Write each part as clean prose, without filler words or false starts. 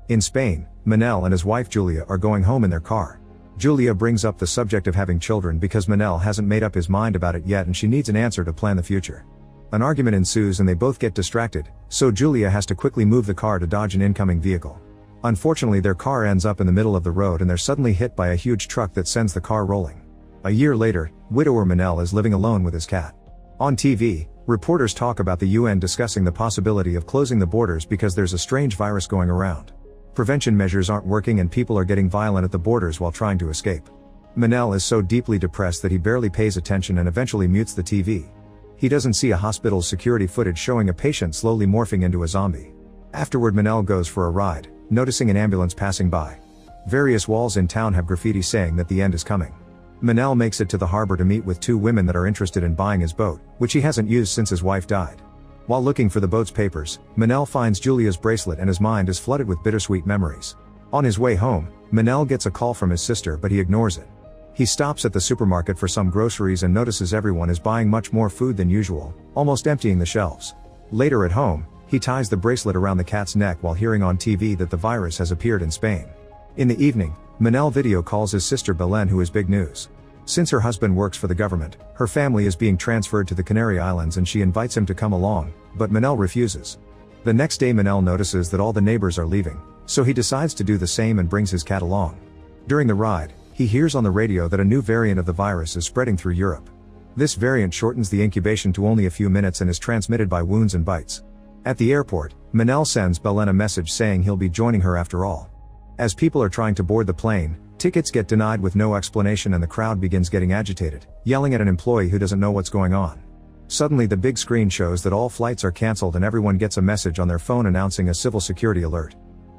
In Spain, Manel and his wife Julia are going home in their car. Julia brings up the subject of having children because Manel hasn't made up his mind about it yet and she needs an answer to plan the future. An argument ensues and they both get distracted, so Julia has to quickly move the car to dodge an incoming vehicle. Unfortunately, their car ends up in the middle of the road and they're suddenly hit by a huge truck that sends the car rolling. A year later, widower Manel is living alone with his cat. On TV, reporters talk about the UN discussing the possibility of closing the borders because there's a strange virus going around. Prevention measures aren't working and people are getting violent at the borders while trying to escape. Manel is so deeply depressed that he barely pays attention and eventually mutes the TV. He doesn't see a hospital's security footage showing a patient slowly morphing into a zombie. Afterward, Manel goes for a ride, noticing an ambulance passing by. Various walls in town have graffiti saying that the end is coming. Manel makes it to the harbor to meet with two women that are interested in buying his boat, which he hasn't used since his wife died. While looking for the boat's papers, Manel finds Julia's bracelet and his mind is flooded with bittersweet memories. On his way home, Manel gets a call from his sister but he ignores it. He stops at the supermarket for some groceries and notices everyone is buying much more food than usual, almost emptying the shelves. Later at home, he ties the bracelet around the cat's neck while hearing on TV that the virus has appeared in Spain. In the evening, Manel video calls his sister Belen, who is big news. Since her husband works for the government, her family is being transferred to the Canary Islands and she invites him to come along, but Manel refuses. The next day Manel notices that all the neighbors are leaving, so he decides to do the same and brings his cat along. During the ride, he hears on the radio that a new variant of the virus is spreading through Europe. This variant shortens the incubation to only a few minutes and is transmitted by wounds and bites. At the airport, Manel sends Belen a message saying he'll be joining her after all. As people are trying to board the plane, tickets get denied with no explanation and the crowd begins getting agitated, yelling at an employee who doesn't know what's going on. Suddenly the big screen shows that all flights are cancelled and everyone gets a message on their phone announcing a civil security alert.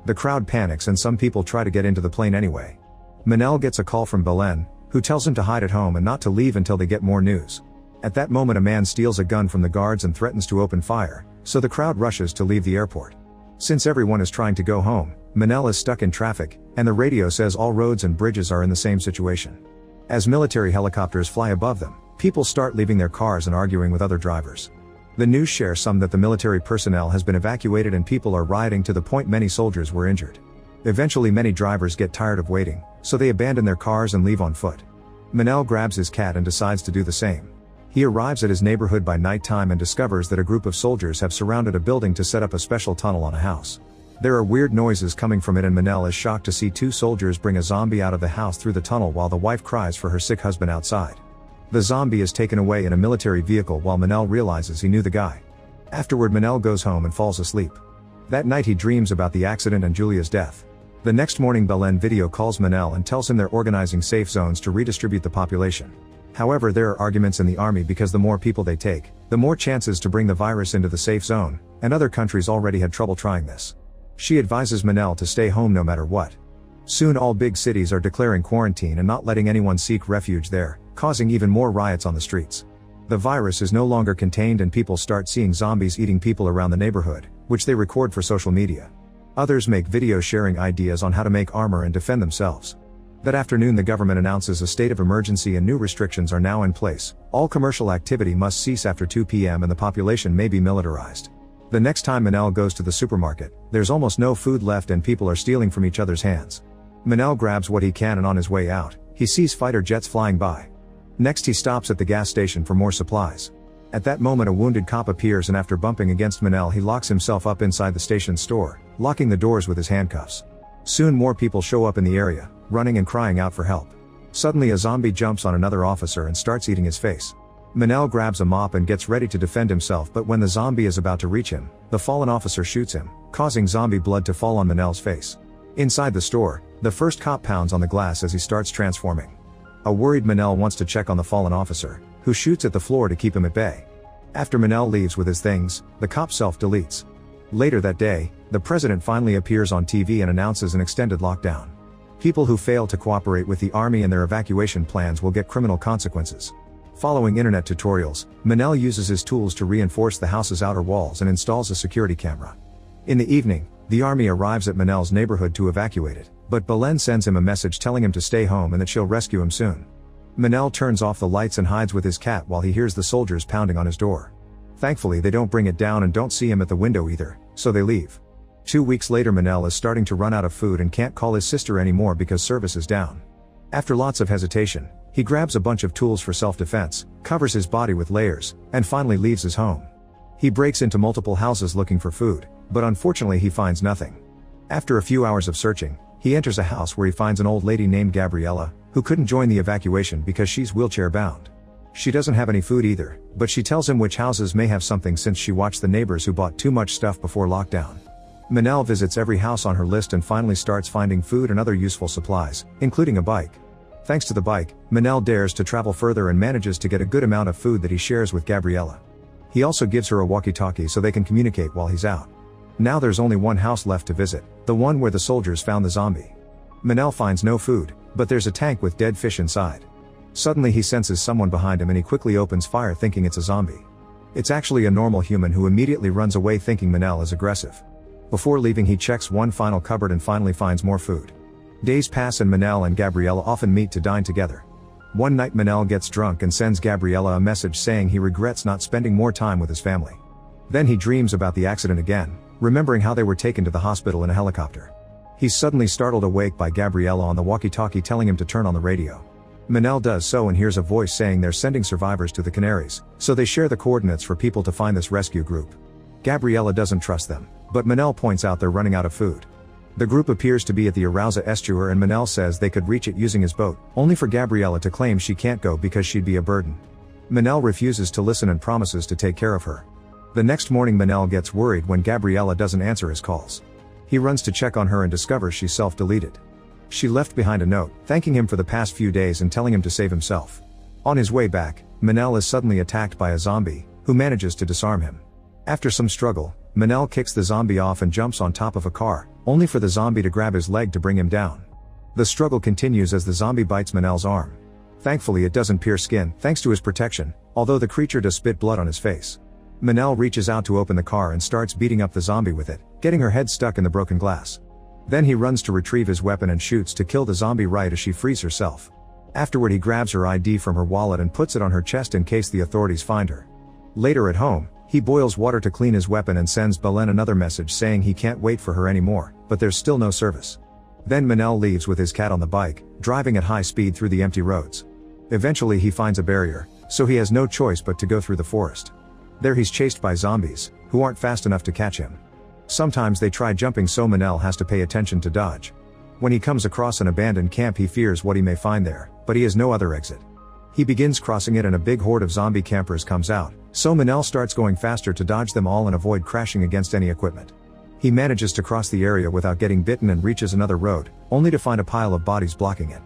The crowd panics and some people try to get into the plane anyway. Manel gets a call from Belen, who tells him to hide at home and not to leave until they get more news. At that moment a man steals a gun from the guards and threatens to open fire, so the crowd rushes to leave the airport. Since everyone is trying to go home, Manel is stuck in traffic, and the radio says all roads and bridges are in the same situation. As military helicopters fly above them, people start leaving their cars and arguing with other drivers. The news shares some that the military personnel has been evacuated and people are rioting to the point many soldiers were injured. Eventually many drivers get tired of waiting, so they abandon their cars and leave on foot. Manel grabs his cat and decides to do the same. He arrives at his neighborhood by nighttime and discovers that a group of soldiers have surrounded a building to set up a special tunnel on a house. There are weird noises coming from it and Manel is shocked to see two soldiers bring a zombie out of the house through the tunnel while the wife cries for her sick husband outside. The zombie is taken away in a military vehicle while Manel realizes he knew the guy. Afterward Manel goes home and falls asleep. That night he dreams about the accident and Julia's death. The next morning Belen video calls Manel and tells him they're organizing safe zones to redistribute the population. However, there are arguments in the army because the more people they take, the more chances to bring the virus into the safe zone, and other countries already had trouble trying this. She advises Manel to stay home no matter what. Soon all big cities are declaring quarantine and not letting anyone seek refuge there, causing even more riots on the streets. The virus is no longer contained and people start seeing zombies eating people around the neighborhood, which they record for social media. Others make videos sharing ideas on how to make armor and defend themselves. That afternoon the government announces a state of emergency and new restrictions are now in place. All commercial activity must cease after 2 p.m. and the population may be militarized. The next time Manel goes to the supermarket, there's almost no food left and people are stealing from each other's hands. Manel grabs what he can and on his way out, he sees fighter jets flying by. Next he stops at the gas station for more supplies. At that moment a wounded cop appears and after bumping against Manel he locks himself up inside the station's store, locking the doors with his handcuffs. Soon more people show up in the area, running and crying out for help. Suddenly a zombie jumps on another officer and starts eating his face. Manel grabs a mop and gets ready to defend himself, but when the zombie is about to reach him, the fallen officer shoots him, causing zombie blood to fall on Manel's face. Inside the store, the first cop pounds on the glass as he starts transforming. A worried Manel wants to check on the fallen officer, who shoots at the floor to keep him at bay. After Manel leaves with his things, the cop self-deletes. Later that day, the president finally appears on TV and announces an extended lockdown. People who fail to cooperate with the army and their evacuation plans will get criminal consequences. Following internet tutorials, Manel uses his tools to reinforce the house's outer walls and installs a security camera. In the evening, the army arrives at Manel's neighborhood to evacuate it, but Belen sends him a message telling him to stay home and that she'll rescue him soon. Manel turns off the lights and hides with his cat while he hears the soldiers pounding on his door. Thankfully they don't bring it down and don't see him at the window either, so they leave. 2 weeks later, Manel is starting to run out of food and can't call his sister anymore because service is down. After lots of hesitation, he grabs a bunch of tools for self-defense, covers his body with layers, and finally leaves his home. He breaks into multiple houses looking for food, but unfortunately he finds nothing. After a few hours of searching, he enters a house where he finds an old lady named Gabriella, who couldn't join the evacuation because she's wheelchair-bound. She doesn't have any food either, but she tells him which houses may have something since she watched the neighbors who bought too much stuff before lockdown. Manel visits every house on her list and finally starts finding food and other useful supplies, including a bike. Thanks to the bike, Manel dares to travel further and manages to get a good amount of food that he shares with Gabriella. He also gives her a walkie-talkie so they can communicate while he's out. Now there's only one house left to visit, the one where the soldiers found the zombie. Manel finds no food, but there's a tank with dead fish inside. Suddenly he senses someone behind him and he quickly opens fire thinking it's a zombie. It's actually a normal human who immediately runs away thinking Manel is aggressive. Before leaving, he checks one final cupboard and finally finds more food. Days pass and Manel and Gabriella often meet to dine together. One night Manel gets drunk and sends Gabriella a message saying he regrets not spending more time with his family. Then he dreams about the accident again, remembering how they were taken to the hospital in a helicopter. He's suddenly startled awake by Gabriella on the walkie-talkie telling him to turn on the radio. Manel does so and hears a voice saying they're sending survivors to the Canaries, so they share the coordinates for people to find this rescue group. Gabriella doesn't trust them, but Manel points out they're running out of food. The group appears to be at the Arousa estuary and Manel says they could reach it using his boat, only for Gabriella to claim she can't go because she'd be a burden. Manel refuses to listen and promises to take care of her. The next morning Manel gets worried when Gabriella doesn't answer his calls. He runs to check on her and discovers she's self-deleted. She left behind a note, thanking him for the past few days and telling him to save himself. On his way back, Manel is suddenly attacked by a zombie, who manages to disarm him. After some struggle, Manel kicks the zombie off and jumps on top of a car, only for the zombie to grab his leg to bring him down. The struggle continues as the zombie bites Manel's arm. Thankfully it doesn't pierce skin, thanks to his protection, although the creature does spit blood on his face. Manel reaches out to open the car and starts beating up the zombie with it, getting her head stuck in the broken glass. Then he runs to retrieve his weapon and shoots to kill the zombie right as she frees herself. Afterward he grabs her ID from her wallet and puts it on her chest in case the authorities find her. Later at home, he boils water to clean his weapon and sends Belen another message saying he can't wait for her anymore, but there's still no service. Then Manel leaves with his cat on the bike, driving at high speed through the empty roads. Eventually he finds a barrier, so he has no choice but to go through the forest. There he's chased by zombies, who aren't fast enough to catch him. Sometimes they try jumping so Manel has to pay attention to dodge. When he comes across an abandoned camp he fears what he may find there, but he has no other exit. He begins crossing it and a big horde of zombie campers comes out, so Manel starts going faster to dodge them all and avoid crashing against any equipment. He manages to cross the area without getting bitten and reaches another road, only to find a pile of bodies blocking it.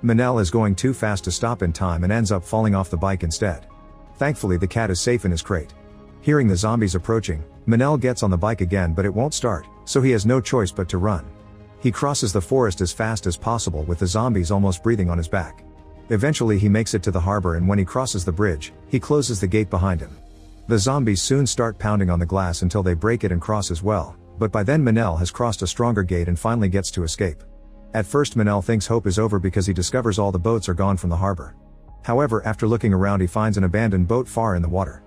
Manel is going too fast to stop in time and ends up falling off the bike instead. Thankfully the cat is safe in his crate. Hearing the zombies approaching, Manel gets on the bike again but it won't start, so he has no choice but to run. He crosses the forest as fast as possible with the zombies almost breathing on his back. Eventually he makes it to the harbor and when he crosses the bridge, he closes the gate behind him. The zombies soon start pounding on the glass until they break it and cross as well, but by then Manel has crossed a stronger gate and finally gets to escape. At first Manel thinks hope is over because he discovers all the boats are gone from the harbor. However, after looking around he finds an abandoned boat far in the water.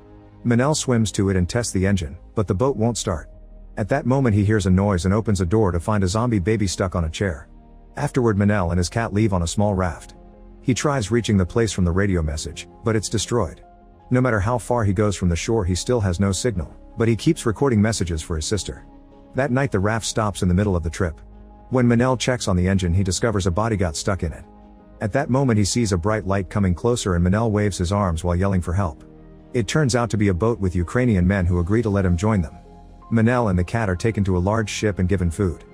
Manel swims to it and tests the engine, but the boat won't start. At that moment he hears a noise and opens a door to find a zombie baby stuck on a chair. Afterward Manel and his cat leave on a small raft. He tries reaching the place from the radio message, but it's destroyed. No matter how far he goes from the shore he still has no signal, but he keeps recording messages for his sister. That night the raft stops in the middle of the trip. When Manel checks on the engine he discovers a body got stuck in it. At that moment he sees a bright light coming closer and Manel waves his arms while yelling for help. It turns out to be a boat with Ukrainian men who agree to let him join them. Manel and the cat are taken to a large ship and given food.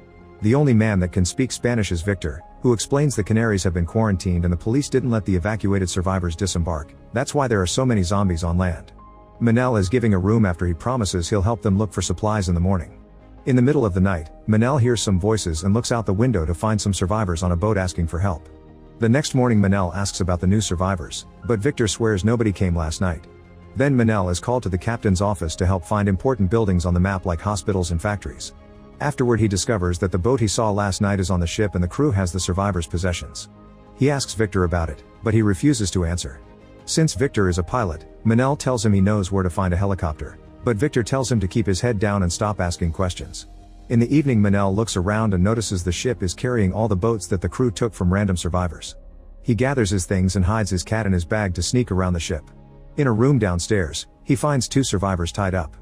The only man that can speak Spanish is Victor, who explains the Canaries have been quarantined and the police didn't let the evacuated survivors disembark, that's why there are so many zombies on land. Manel is giving a room after he promises he'll help them look for supplies in the morning. In the middle of the night, Manel hears some voices and looks out the window to find some survivors on a boat asking for help. The next morning Manel asks about the new survivors, but Victor swears nobody came last night. Then Manel is called to the captain's office to help find important buildings on the map like hospitals and factories. Afterward he discovers that the boat he saw last night is on the ship and the crew has the survivors' possessions. He asks Victor about it, but he refuses to answer. Since Victor is a pilot, Manel tells him he knows where to find a helicopter, but Victor tells him to keep his head down and stop asking questions. In the evening, Manel looks around and notices the ship is carrying all the boats that the crew took from random survivors. He gathers his things and hides his cat in his bag to sneak around the ship. In a room downstairs, he finds 2 survivors tied up.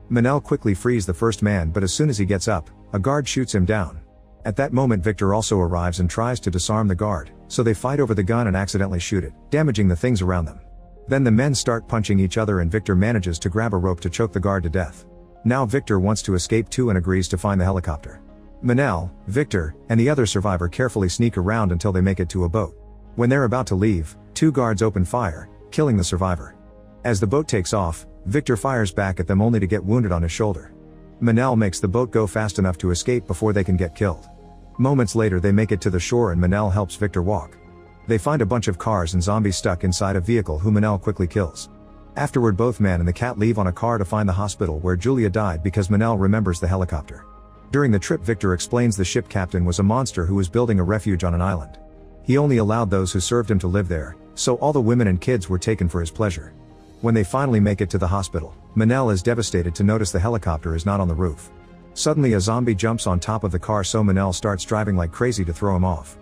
Manel quickly frees the first man, but as soon as he gets up, a guard shoots him down. At that moment, Victor also arrives and tries to disarm the guard, so they fight over the gun and accidentally shoot it, damaging the things around them. Then the men start punching each other and Victor manages to grab a rope to choke the guard to death. Now Victor wants to escape too and agrees to find the helicopter. Manel, Victor, and the other survivor carefully sneak around until they make it to a boat. When they're about to leave, 2 guards open fire, killing the survivor. As the boat takes off, Victor fires back at them only to get wounded on his shoulder. Manel makes the boat go fast enough to escape before they can get killed. Moments later they make it to the shore and Manel helps Victor walk. They find a bunch of cars and zombies stuck inside a vehicle who Manel quickly kills. Afterward, both man and the cat leave on a car to find the hospital where Julia died because Manel remembers the helicopter. During the trip, Victor explains the ship captain was a monster who was building a refuge on an island. He only allowed those who served him to live there, so all the women and kids were taken for his pleasure. When they finally make it to the hospital, Manel is devastated to notice the helicopter is not on the roof. Suddenly a zombie jumps on top of the car, so Manel starts driving like crazy to throw him off.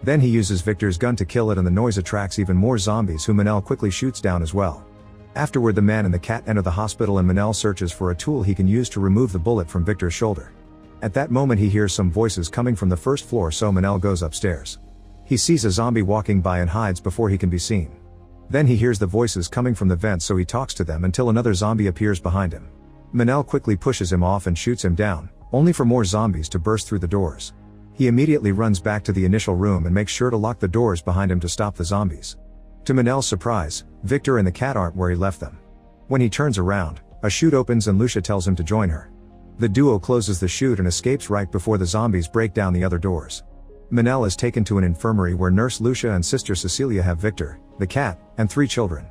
Then he uses Victor's gun to kill it and the noise attracts even more zombies who Manel quickly shoots down as well. Afterward, the man and the cat enter the hospital and Manel searches for a tool he can use to remove the bullet from Victor's shoulder. At that moment he hears some voices coming from the first floor, so Manel goes upstairs. He sees a zombie walking by and hides before he can be seen. Then he hears the voices coming from the vents, so he talks to them until another zombie appears behind him. Manel quickly pushes him off and shoots him down, only for more zombies to burst through the doors. He immediately runs back to the initial room and makes sure to lock the doors behind him to stop the zombies. To Manel's surprise, Victor and the cat aren't where he left them. When he turns around, a chute opens and Lucia tells him to join her. The duo closes the chute and escapes right before the zombies break down the other doors. Manel is taken to an infirmary where Nurse Lucia and Sister Cecilia have Victor, the cat, and 3 children.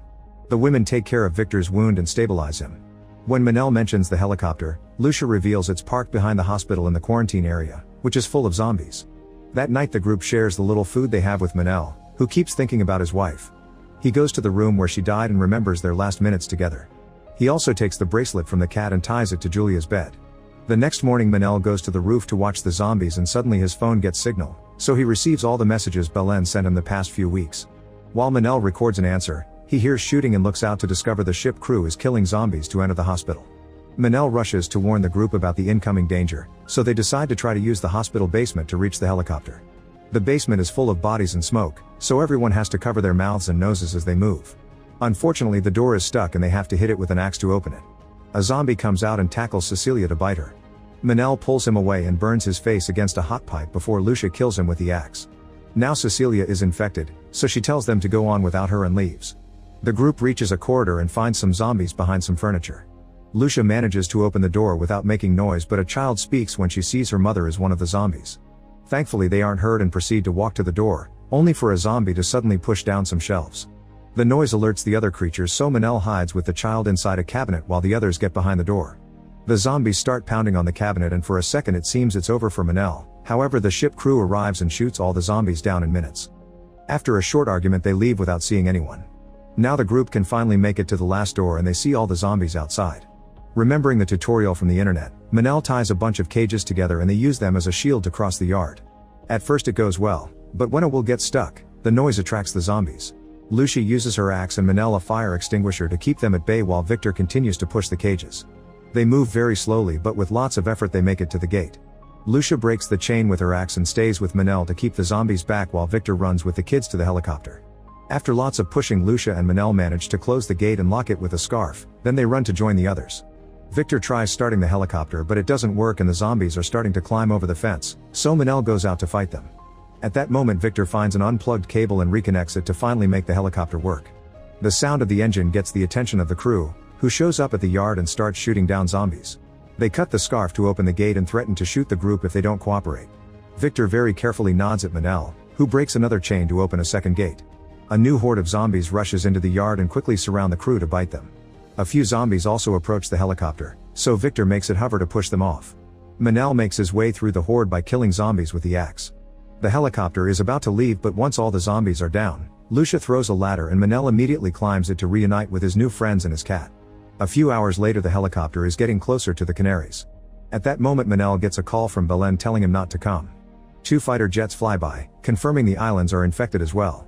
The women take care of Victor's wound and stabilize him. When Manel mentions the helicopter, Lucia reveals it's parked behind the hospital in the quarantine area, which is full of zombies. That night the group shares the little food they have with Manel, who keeps thinking about his wife. He goes to the room where she died and remembers their last minutes together. He also takes the bracelet from the cat and ties it to Julia's bed. The next morning Manel goes to the roof to watch the zombies and suddenly his phone gets signal, so he receives all the messages Belen sent him the past few weeks. While Manel records an answer, he hears shooting and looks out to discover the ship crew is killing zombies to enter the hospital. Manel rushes to warn the group about the incoming danger, so they decide to try to use the hospital basement to reach the helicopter. The basement is full of bodies and smoke, so everyone has to cover their mouths and noses as they move. Unfortunately, the door is stuck and they have to hit it with an axe to open it. A zombie comes out and tackles Cecilia to bite her. Manel pulls him away and burns his face against a hot pipe before Lucia kills him with the axe. Now Cecilia is infected, so she tells them to go on without her and leaves. The group reaches a corridor and finds some zombies behind some furniture. Lucia manages to open the door without making noise, but a child speaks when she sees her mother as one of the zombies. Thankfully they aren't heard and proceed to walk to the door, only for a zombie to suddenly push down some shelves. The noise alerts the other creatures, so Manel hides with the child inside a cabinet while the others get behind the door. The zombies start pounding on the cabinet and for a second it seems it's over for Manel, however the ship crew arrives and shoots all the zombies down in minutes. After a short argument they leave without seeing anyone. Now the group can finally make it to the last door and they see all the zombies outside. Remembering the tutorial from the internet, Manel ties a bunch of cages together and they use them as a shield to cross the yard. At first it goes well, but when it will get stuck, the noise attracts the zombies. Lucia uses her axe and Manel a fire extinguisher to keep them at bay while Victor continues to push the cages. They move very slowly, but with lots of effort they make it to the gate. Lucia breaks the chain with her axe and stays with Manel to keep the zombies back while Victor runs with the kids to the helicopter. After lots of pushing, Lucia and Manel manage to close the gate and lock it with a scarf, then they run to join the others. Victor tries starting the helicopter but it doesn't work and the zombies are starting to climb over the fence, so Manel goes out to fight them. At that moment Victor finds an unplugged cable and reconnects it to finally make the helicopter work. The sound of the engine gets the attention of the crew, who shows up at the yard and starts shooting down zombies. They cut the scarf to open the gate and threaten to shoot the group if they don't cooperate. Victor very carefully nods at Manel, who breaks another chain to open a second gate. A new horde of zombies rushes into the yard and quickly surround the crew to bite them. A few zombies also approach the helicopter, so Victor makes it hover to push them off. Manel makes his way through the horde by killing zombies with the axe. The helicopter is about to leave, but once all the zombies are down, Lucia throws a ladder and Manel immediately climbs it to reunite with his new friends and his cat. A few hours later the helicopter is getting closer to the Canaries. At that moment Manel gets a call from Belen telling him not to come. 2 fighter jets fly by, confirming the islands are infected as well.